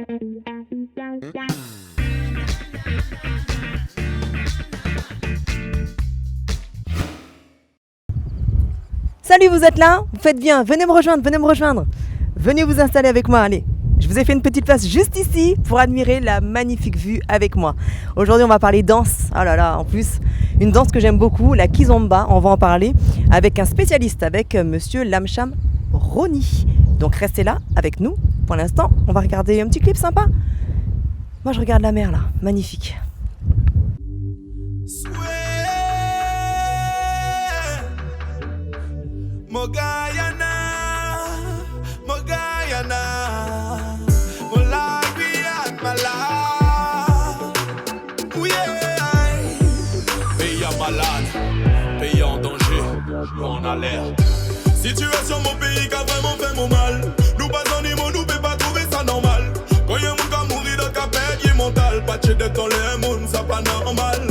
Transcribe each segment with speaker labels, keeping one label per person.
Speaker 1: Salut, vous êtes là? Vous faites bien, venez me rejoindre, venez me rejoindre. Venez vous installer avec moi, allez. Je vous ai fait une petite place juste ici pour admirer la magnifique vue avec moi. Aujourd'hui, on va parler danse. Oh là là, en plus, une danse que j'aime beaucoup, la kizomba. On va en parler avec un spécialiste, avec monsieur Lamcham Roni. Donc restez là avec nous. Pour l'instant, on va regarder un petit clip sympa. Moi, je regarde la mer là, magnifique.
Speaker 2: Mogayana, Molabian malade. Oui, pays en malade, pays en danger, nous en alerte. Situation mon pays qui a vraiment fait mon mal. Nous pas en niveau, nous peut pas trouver ça normal. Quand y'a mon gars mourir dans le perte mental, pas de d'être dans les mondes, ça pas normal.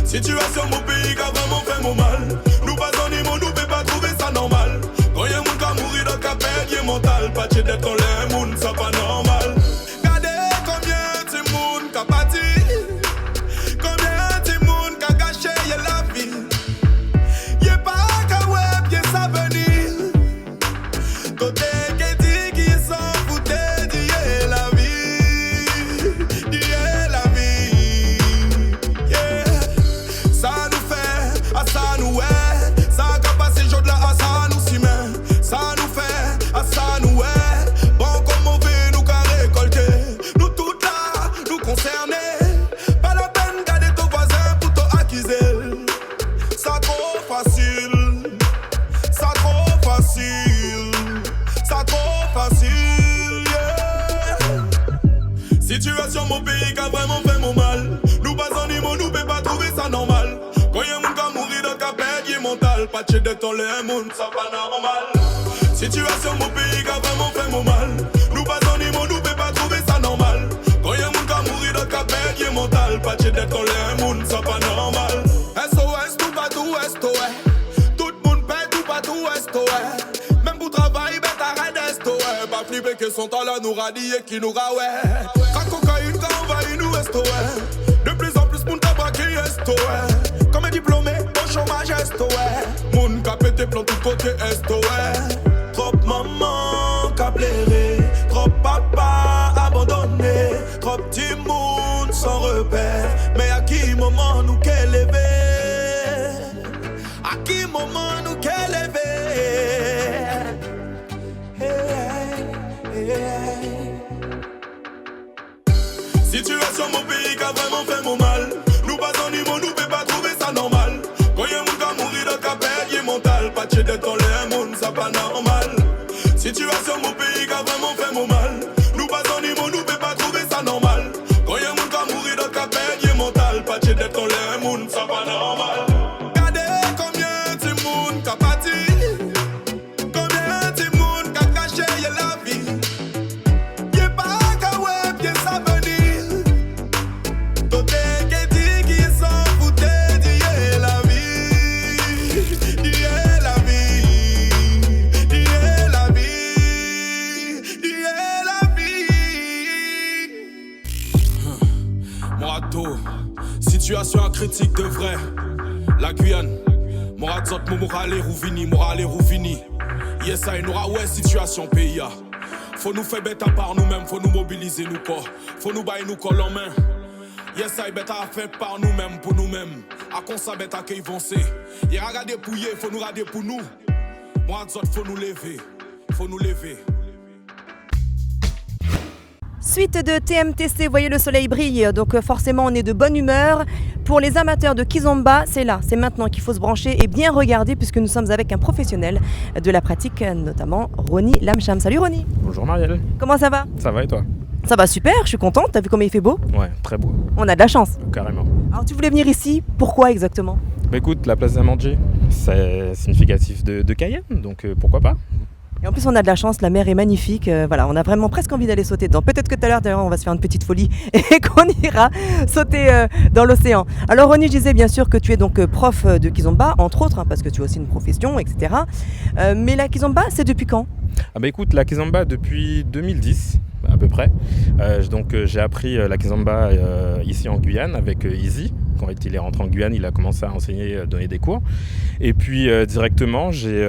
Speaker 2: Situation mon pays qui a vraiment fait mon mal. Nous pas en niveau, nous peut pas trouver ça normal. Quand y'a mon gars mourir dans le perte mental, pas de d'être dans les mondes, ça pas normal. Regardez combien de monde qui a parti, combien de monde qui a gâché la vie. Y'a pas qu'à web, y'a ça venir. Côté qui dit qu'ils s'en foutaient d'y la vie, d'y la vie. Yeah. Ça nous fait, à ça nous est. Ça a passé jour de là, à ça nous s'y met. Ça nous fait, à ça nous est. Bon comme mauvais, nous qu'à récolter. Nous toutes là, nous concernés. Pas la peine garder ton voisin pour t'accuser. Ça trop facile. Ça trop facile. Ça trop facile. Yeah. Situation mon pays qui a vraiment fait mon mal. Nous pas en niveau, nous peut pas trouver ça normal. Quand y'a mon gars mourir dans le perte mental, pas de d'être dans les mondes, ça pas normal. Situation mon pays qui a vraiment fait mon mal. Nous pas en niveau, nous peut pas trouver ça normal. Quand y'a mon gars mourir dans le perte mental, pas de d'être dans les mondes, ça pas normal. SOS, tout pas tout, SOS. Tout le monde paie, tout pas tout, SOS. Même pour travail, ben t'arrêtes, SOS. Pas flipper que son talent nous radie et qui nous rawait. Quand cocaïne, quand envahit nous, SOS. De plus en plus, moun ka braqué, SOS. Comme un diplômé, au chômage, SOS. Moun ka pété plan tout côté, SOS. Trop maman ka plairé, trop papa abandonné, trop petit monde sans repère. Mais à qui moment nous qu'elle élevé? À qui moment nous qu'elle élevé? Situation mon pays qui a vraiment fait mon mal. Nous pas en niveau, nous peut pas trouver ça normal. Quand y'a mon gars mourir dans le perte mental, pas de d'être dans les mondes, ça pas normal. Situation mon pays qui a vraiment fait mon mal. Nous pas en niveau, nous peut pas trouver ça normal. Quand y'a mon gars mourir dans le perte mental, pas de d'être dans les mondes, ça pas normal. Regardez combien de monde qui a parti, combien de monde qui a gâché la vie. Y'a pas qu'à web, y'a ça venir. Côté qui dit qu'ils s'en foutaient d'y la vie, d'y la vie, d'y la vie, d'y la vie. Morato, situation critique de vrai. La Guyane, Moratzot, Morale, Rouvini. Yes, I know, ouais, situation pays. Faut nous faire bête à part nous-mêmes, faut nous mobiliser nous corps. Faut nous bailler nous colle en main. Yes, I bête à faire par nous-mêmes, pour nous-mêmes. À qu'on ça bête à qu'ils vont c'est. Y'a regarder pour y, faut nous regarder pour nous. Moratzot, faut nous lever, faut nous lever.
Speaker 1: Suite de TMTC, voyez le soleil brille, donc forcément on est de bonne humeur. Pour les amateurs de kizomba, c'est là, c'est maintenant qu'il faut se brancher et bien regarder puisque nous sommes avec un professionnel de la pratique, notamment Roni Lamcham. Salut Roni.
Speaker 3: Bonjour Marielle.
Speaker 1: Comment ça va?
Speaker 3: Ça va et toi?
Speaker 1: Ça va super, je suis contente, t'as vu comme il fait beau?
Speaker 3: Ouais, très beau.
Speaker 1: On a de la chance.
Speaker 3: Carrément.
Speaker 1: Alors tu voulais venir ici, pourquoi exactement?
Speaker 3: Bah écoute, la place d'Amandji, c'est significatif de Cayenne, donc pourquoi pas?
Speaker 1: Et en plus on a de la chance, la mer est magnifique, voilà, on a vraiment presque envie d'aller sauter dedans. Peut-être que tout à l'heure d'ailleurs on va se faire une petite folie et qu'on ira sauter dans l'océan. Alors Roni, je disais bien sûr que tu es donc prof de kizomba, entre autres, hein, parce que tu as aussi une profession, etc. Mais la kizomba, c'est depuis quand?
Speaker 3: Ah bah écoute, la kizomba depuis 2010. à peu près. Donc j'ai appris la kizomba ici en Guyane avec Easy. Quand il est rentré en Guyane, il a commencé à enseigner, donner des cours. Et puis directement, j'ai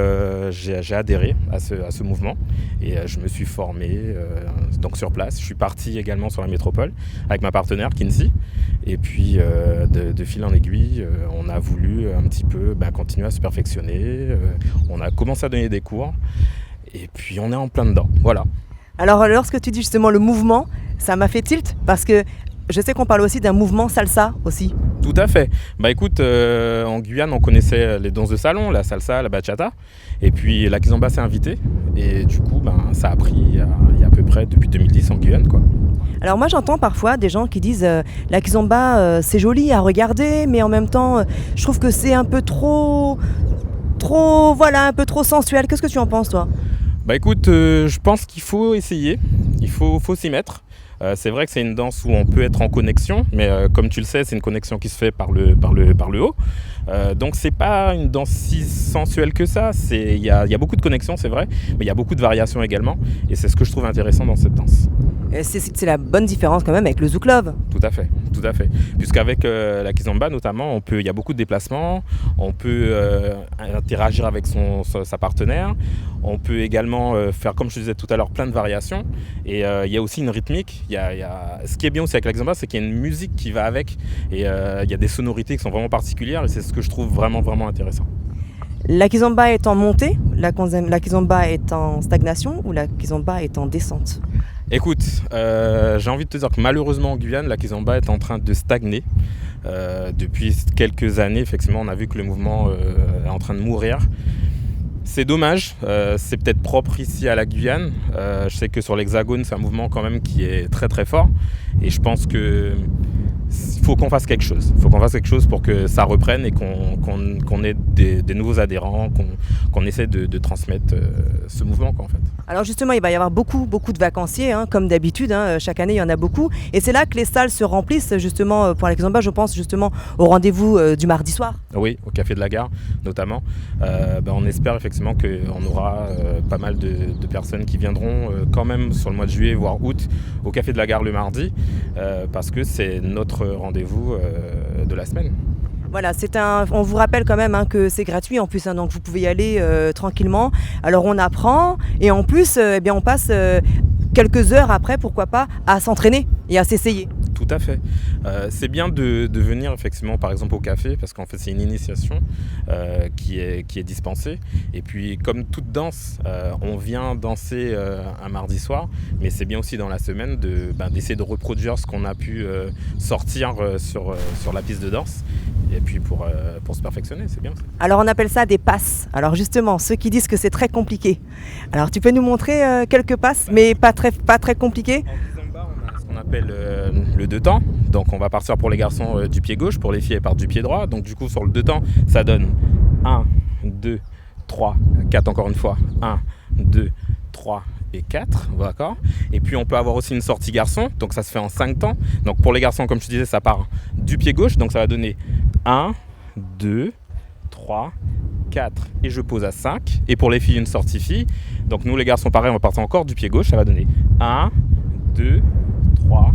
Speaker 3: adhéré à ce mouvement et je me suis formé donc sur place. Je suis parti également sur la métropole avec ma partenaire Kinsey. Et puis de fil en aiguille, on a voulu un petit peu continuer à se perfectionner. On a commencé à donner des cours et puis on est en plein dedans. Voilà.
Speaker 1: Alors lorsque tu dis justement le mouvement, ça m'a fait tilt parce que je sais qu'on parle aussi d'un mouvement salsa aussi.
Speaker 3: Tout à fait. Écoute, en Guyane, on connaissait les danses de salon, la salsa, la bachata. Et puis la kizomba s'est invitée. Et du coup, ça a pris il y a à peu près depuis 2010 en Guyane, quoi.
Speaker 1: Alors moi j'entends parfois des gens qui disent la kizomba c'est joli à regarder, mais en même temps je trouve que c'est un peu trop un peu trop sensuel. Qu'est-ce que tu en penses toi ?
Speaker 3: Écoute, je pense qu'il faut essayer, il faut s'y mettre. C'est vrai que c'est une danse où on peut être en connexion, mais comme tu le sais, c'est une connexion qui se fait par le haut. Donc c'est pas une danse si sensuelle que ça. Il y a beaucoup de connexions, c'est vrai, mais il y a beaucoup de variations également. Et c'est ce que je trouve intéressant dans cette danse.
Speaker 1: C'est la bonne différence quand même avec le zouk love.
Speaker 3: Tout à fait. Puisqu'avec la kizomba notamment, il y a beaucoup de déplacements, on peut interagir avec sa partenaire, on peut également faire, comme je te disais tout à l'heure, plein de variations. Et il y a aussi une rythmique. Ce qui est bien aussi avec la kizomba, c'est qu'il y a une musique qui va avec. Et il y a des sonorités qui sont vraiment particulières et c'est ce que je trouve vraiment, vraiment intéressant.
Speaker 1: La kizomba est en montée, la kizomba est en stagnation ou la kizomba est en descente ?
Speaker 3: Écoute, j'ai envie de te dire que malheureusement en Guyane, la kizomba est en train de stagner. Depuis quelques années, effectivement, on a vu que le mouvement est en train de mourir. C'est dommage, c'est peut-être propre ici à la Guyane. Je sais que sur l'Hexagone, c'est un mouvement quand même qui est très très fort. Et je pense que faut qu'on fasse quelque chose. Il faut qu'on fasse quelque chose pour que ça reprenne et qu'on ait des nouveaux adhérents, qu'on essaie de transmettre ce mouvement, quoi, en fait.
Speaker 1: Alors justement, il va y avoir beaucoup de vacanciers, comme d'habitude. Chaque année, il y en a beaucoup. Et c'est là que les salles se remplissent, justement, pour la kizomba, je pense, justement, au rendez-vous du mardi soir.
Speaker 3: Oui, au Café de la Gare, notamment. On espère effectivement qu'on aura pas mal de personnes qui viendront quand même sur le mois de juillet, voire août, au Café de la Gare le mardi, parce que c'est notre rendez-vous de la semaine.
Speaker 1: Voilà, on vous rappelle quand même que c'est gratuit en plus, donc vous pouvez y aller tranquillement. Alors on apprend et en plus on passe quelques heures après, pourquoi pas, à s'entraîner et à s'essayer.
Speaker 3: Tout à fait. C'est bien de venir effectivement par exemple au café parce qu'en fait c'est une initiation qui est dispensée. Et puis comme toute danse, on vient danser un mardi soir, mais c'est bien aussi dans la semaine d'essayer de reproduire ce qu'on a pu sortir sur la piste de danse. Et puis pour se perfectionner, c'est bien aussi.
Speaker 1: Alors on appelle ça des passes. Alors justement, ceux qui disent que c'est très compliqué. Alors tu peux nous montrer quelques passes, mais pas très compliquées ?
Speaker 3: On appelle le deux temps. Donc on va partir pour les garçons du pied gauche, pour les filles elles partent du pied droit. Donc du coup sur le deux temps, ça donne 1, 2, 3, 4 encore une fois. 1, 2, 3 et 4, d'accord. Et puis on peut avoir aussi une sortie garçon, donc ça se fait en 5 temps. Donc pour les garçons, comme je disais, ça part du pied gauche, donc ça va donner 1, 2, 3, 4 et je pose à 5. Et pour les filles, une sortie fille. Donc nous les garçons, pareil, on va partir encore du pied gauche, ça va donner 1, 2, 3,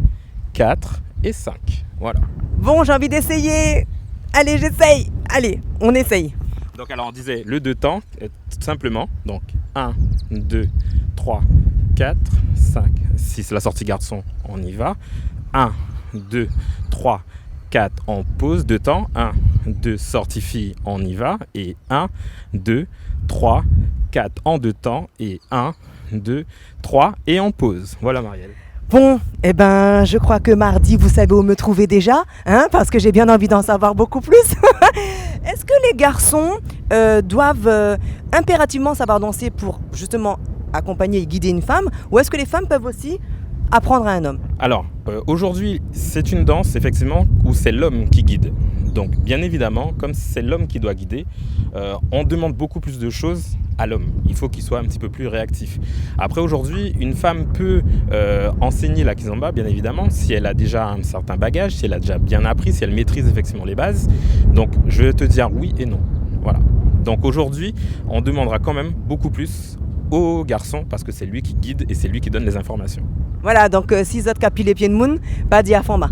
Speaker 3: 4 et 5. Voilà.
Speaker 1: Bon, j'ai envie d'essayer. Allez, j'essaye. Allez, on essaye.
Speaker 3: Donc alors on disait le deux temps, tout simplement. Donc 1, 2, 3, 4, 5, 6. La sortie garçon, on y va. 1, 2, 3, 4, on pose deux temps. 1, 2, sortie fille, on y va. Et 1, 2, 3, 4 en deux temps. Et 1, 2, 3 et on pose. Voilà Marielle.
Speaker 1: Bon, je crois que mardi, vous savez où me trouver déjà, parce que j'ai bien envie d'en savoir beaucoup plus. Est-ce que les garçons doivent impérativement savoir danser pour justement accompagner et guider une femme, ou est-ce que les femmes peuvent aussi apprendre à un homme ?
Speaker 3: Alors, aujourd'hui, c'est une danse, effectivement, où c'est l'homme qui guide. Donc, bien évidemment, comme c'est l'homme qui doit guider, on demande beaucoup plus de choses à l'homme. Il faut qu'il soit un petit peu plus réactif. Après, aujourd'hui, une femme peut enseigner la kizomba, bien évidemment, si elle a déjà un certain bagage, si elle a déjà bien appris, si elle maîtrise effectivement les bases. Donc, je vais te dire oui et non. Voilà. Donc, aujourd'hui, on demandera quand même beaucoup plus au garçon parce que c'est lui qui guide et c'est lui qui donne les informations.
Speaker 1: Voilà, donc si vous êtes capé les pieds de moon, pas dit à Famba.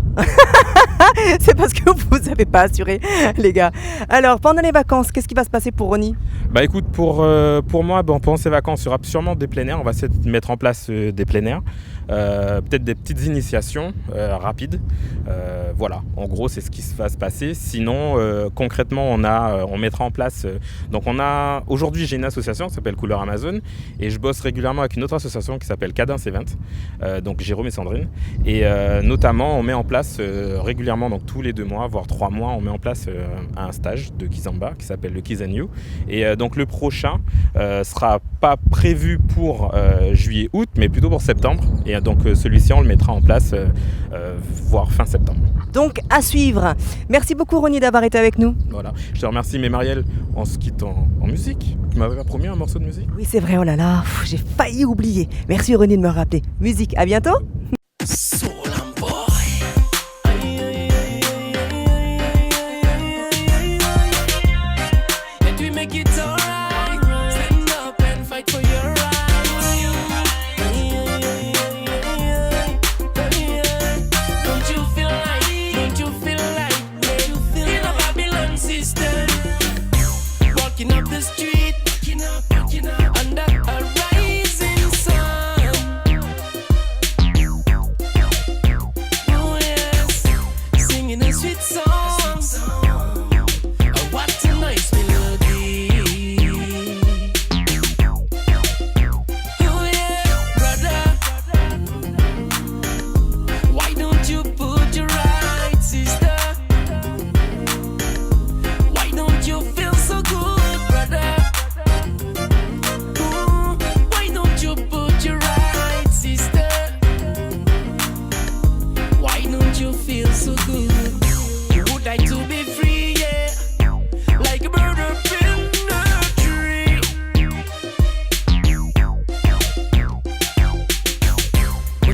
Speaker 1: C'est parce que vous n'avez pas assuré, les gars. Alors, pendant les vacances, qu'est-ce qui va se passer pour Ronnie ?
Speaker 3: Bah écoute, pour moi, pendant ces vacances, il y aura sûrement des plein air. On va essayer de mettre en place des plein air. Peut-être des petites initiations rapides. Voilà, en gros, c'est ce qui va se passer. Sinon, concrètement, on mettra en place... aujourd'hui, j'ai une association qui s'appelle Couleur Amazon et je bosse régulièrement avec une autre association qui s'appelle Cadence Event, donc Jérôme et Sandrine. Et notamment, on met en place régulièrement, donc tous les 2 mois, voire 3 mois, on met en place un stage de Kizomba qui s'appelle le Kiz and You. Et donc le prochain sera pas prévu pour juillet-août, mais plutôt pour septembre. Et donc celui-ci, on le mettra en place, voire fin septembre.
Speaker 1: Donc à suivre. Merci beaucoup Ronnie d'avoir été avec nous.
Speaker 3: Voilà, je te remercie, mais Marielle, on se quitte en musique. Tu m'avais pas promis un morceau de musique ?
Speaker 1: Oui c'est vrai, oh là là, j'ai failli oublier. Merci Ronnie de me rappeler. Musique, à bientôt.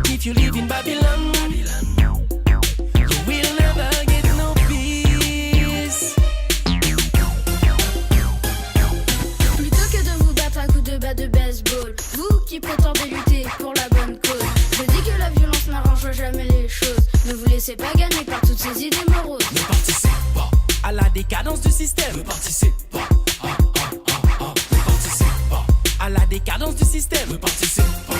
Speaker 4: If you live in Babylon, you will never get no peace.
Speaker 5: Plutôt que de vous battre à coups de bas de baseball, vous qui prétendez lutter pour la bonne cause, je dis que la violence n'arrange jamais les choses. Ne vous laissez pas gagner par toutes ces idées moroses.
Speaker 4: Ne participez pas à la décadence du système. Ne participez pas. Ne participez pas à la décadence du système. Ne participez pas.